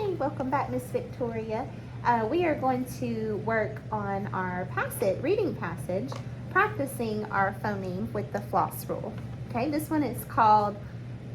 Hi, welcome back, Miss Victoria. We are going to work on our reading passage, practicing our phoneme with the floss rule. Okay, this one is called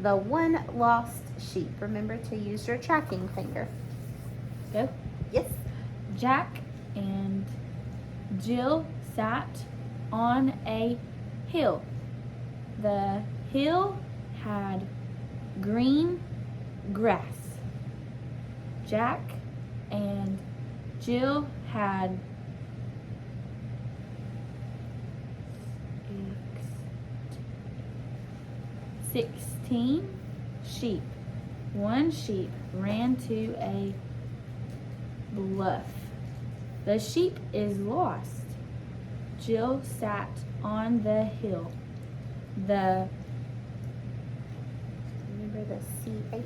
The One Lost Sheep. Remember to use your tracking finger. Go. Yes. Jack and Jill sat on a hill. The hill had green grass. Jack and Jill had 16 sheep. One sheep ran to a bluff. The sheep is lost. Jill sat on the hill. Remember the CH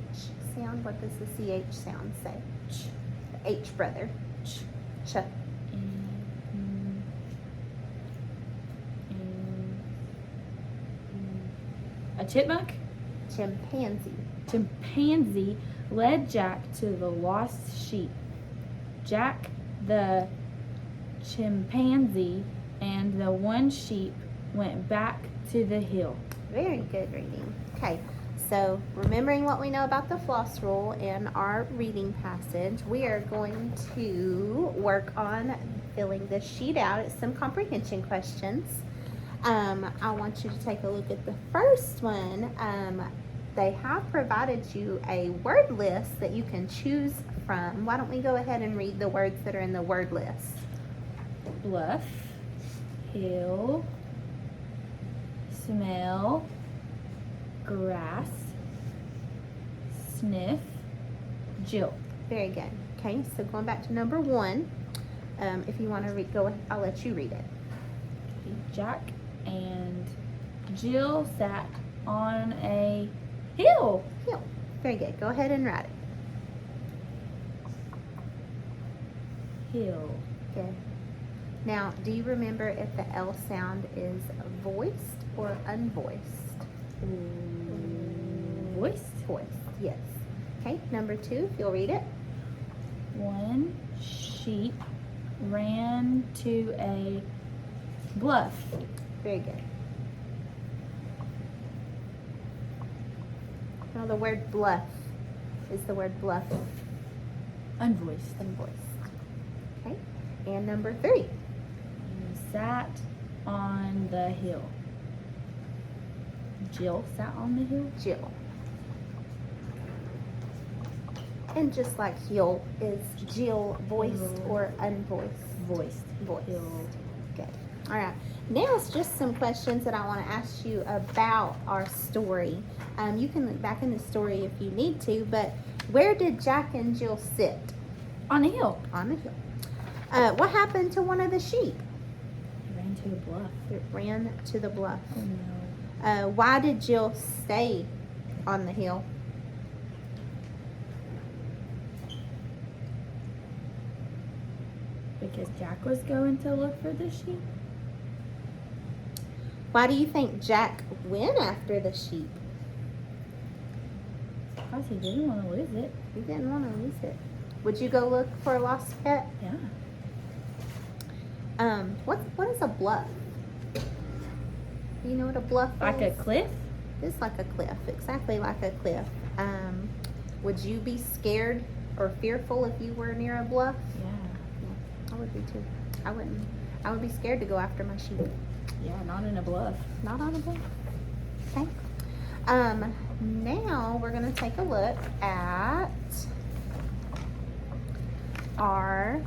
sound? What does the CH sound say? Ch. The H, brother. Ch. Ch. A chipmunk? Chimpanzee. Chimpanzee led Jack to the lost sheep. Jack, the chimpanzee, and the one sheep went back to the hill. Very good reading. Okay, so remembering what we know about the floss rule in our reading passage, we are going to work on filling this sheet out. It's some comprehension questions. I want you to take a look at the first one. They have provided you a word list that you can choose from. Why don't we go ahead and read the words that are in the word list? Bluff, hill, smell, grass, sniff, Jill. Very good. Okay, so going back to number one, if you want to read, go ahead, I'll let you read it. Jack and Jill sat on a hill. Hill. Very good. Go ahead and write it. Hill. Good. Now, do you remember if the L sound is voiced or unvoiced? Voiced. Voiced, yes. Okay, number two, if you'll read it. One sheep ran to a bluff. Very good. Now, the word bluff is the word bluff Unvoiced. unvoiced. Okay, and number three. You sat on the hill. Jill sat on the hill. Jill. And just like hill, is Jill voiced or unvoiced? Voiced. Voiced. Hill. Good. All right. Now it's just some questions that I want to ask you about our story. You can look back in the story if you need to, but where did Jack and Jill sit? On a hill. On the hill. What happened to one of the sheep? He ran to a bluff. It ran to the bluff. Oh no. Why did Jill stay on the hill? Because Jack was going to look for the sheep. Why do you think Jack went after the sheep? Because he didn't want to lose it. He didn't want to lose it. Would you go look for a lost pet? Yeah. What is a bluff? Do you know what a bluff Like is? a cliff? It's like a cliff, exactly like a cliff. Would you be scared or fearful if you were near a bluff? Yeah. I would be too. I wouldn't. I would be scared to go after my sheep. Yeah, not in a bluff. Not on a bluff. Okay. Now we're going to take a look at our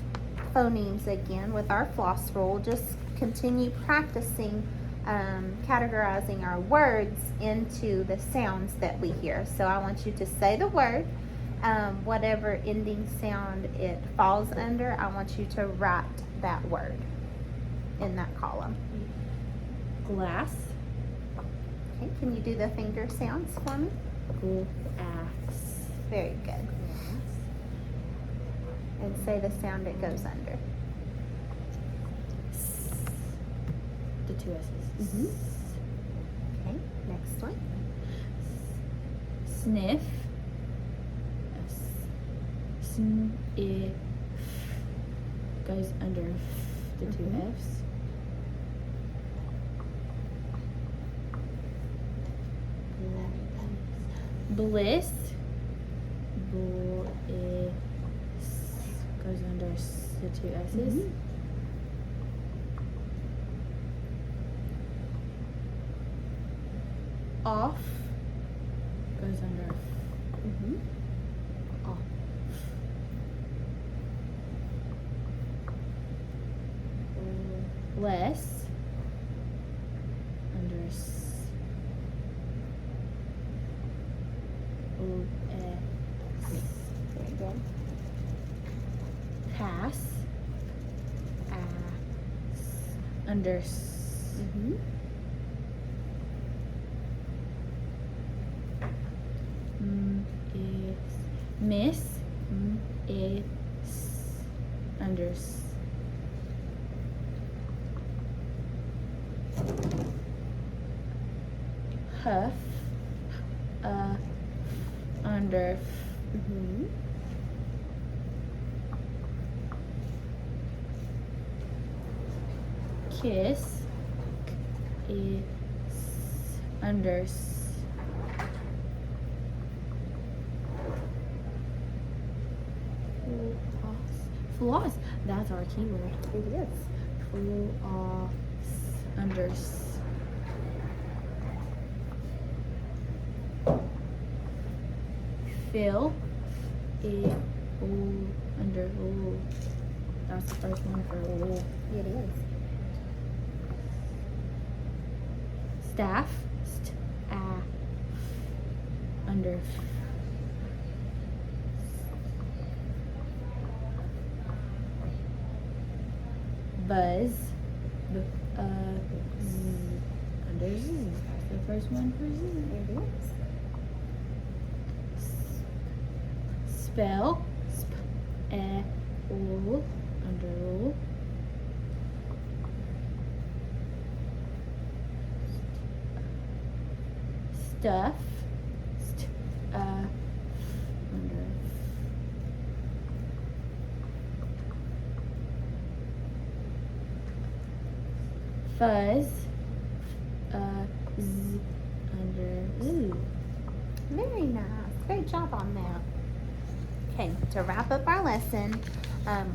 phonemes again with our floss rule. Just continue practicing categorizing our words into the sounds that we hear. So I want you to say the word, whatever ending sound it falls under, I want you to write that word in that column. Glass. Okay, can you do the finger sounds for me? Glass. Very good. And say the sound it goes under. The two S's. Mm-hmm. Okay, next one. Sniff. it goes under the two Mhm. F's. Bliss. Bliss goes under the two S's. Mhm. Off goes under Mhm. off. Less under Very good. pass under Mhm. miss is under huff under Mhm. kiss is under floss. That's our keyword. It is. Floss under fill it under that's the first one for It is. staff under buzz under z. That's the first one for z. It is. Spell under stuff under fuzz z under zoo. Very nice. Great job on that. Okay, to wrap up our lesson,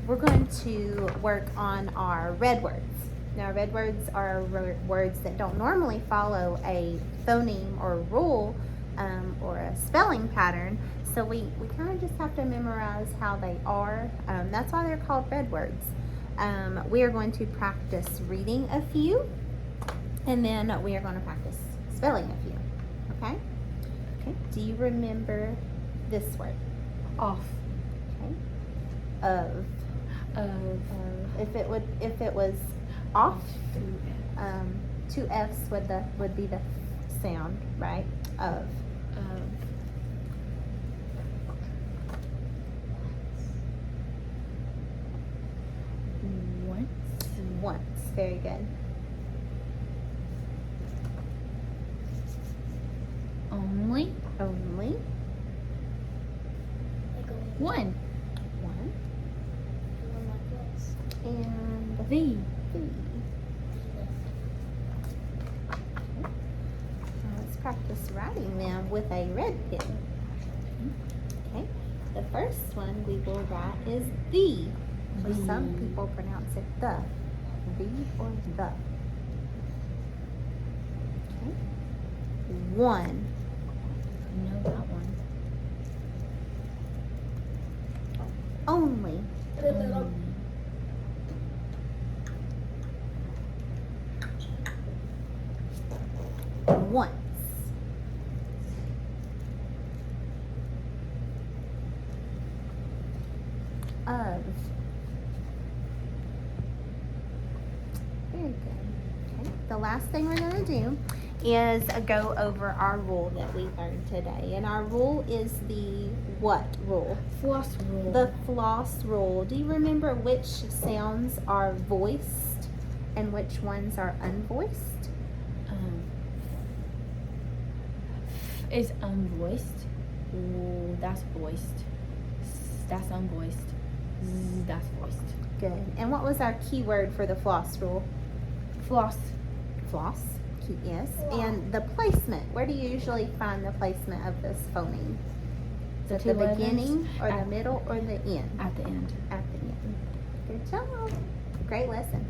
we're going to work on our red words. Now, red words are words that don't normally follow a phoneme or rule or a spelling pattern. So we kind of just have to memorize how they are. That's why they're called red words. We are going to practice reading a few, and then we are going to practice spelling a few. Okay? Okay. Do you remember this word? Off Okay. Of. If it was off, two F's would be the sound, right? Of. Once. Very good. Only Only. one. One. And The the. Now let's practice writing them with a red pen. Okay. The first one we will write is the. Or some The. people pronounce it the. The or the. Okay. One. I know that one. Only. Once. Of. Very good. Okay. The last thing we're going to do is go over our rule that we learned today. And our rule is the what rule? Floss rule. The floss rule. Do you remember which sounds are voiced and which ones are unvoiced? Is unvoiced. Ooh, that's voiced. that's unvoiced. Z, that's voiced. Good. And what was our key word for the floss rule? Floss. Floss. Yes. And the placement. Where do you usually find the placement of this phoneme? Is it two the letters beginning or the at- middle or the end? At the end. At the end. Good job. Great lesson.